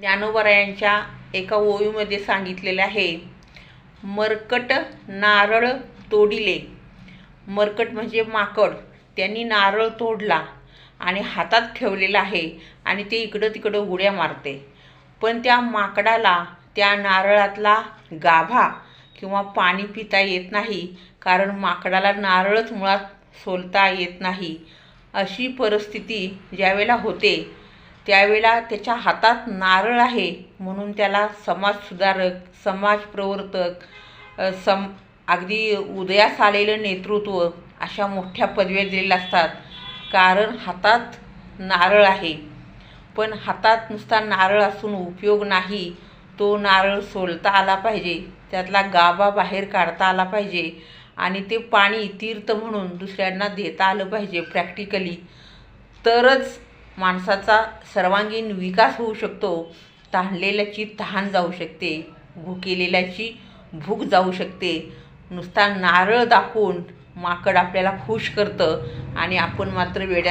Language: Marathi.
ज्ञानोबा एका ओवीमध्ये सांगितलेले आहे, मरकट नारळ तोडिले. मरकट म्हणजे माकड. त्यांनी नारळ तोडला आणि हातात ठेवलेला आहे आणि ते इकडं तिकडं उड्या मारते. पण त्या माकडाला त्या नारळातला गाभा किंवा पाणी पिता येत नाही, कारण माकडाला नारळच मुळात सोलता येत नाही. अशी परिस्थिती ज्यावेळेला होते त्यावेळेला त्याच्या हातात नारळ आहे म्हणून त्याला समाजसुधारक, समाजप्रवर्तक, अगदी उदयास आलेलं नेतृत्व अशा मोठ्या पदव्या दिलेल्या असतात, कारण हातात नारळ आहे. पण हातात नुसता नारळ असून उपयोग नाही. तो नारळ सोलता आला पाहिजे, त्यातला गाभा बाहेर काढता आला पाहिजे आणि ते पाणी तीर्थ म्हणून दुसऱ्यांना देता आलं पाहिजे प्रॅक्टिकली. तरच माणसाचा सर्वांगीण विकास होऊ शकतो. तहानलेल्याची तहान जाऊ शकते, भुकेलेल्याची भूक जाऊ शकते. नुसता नारळ दाखवून माकड आपल्याला खुश करतं आणि आपण मात्र वेड्या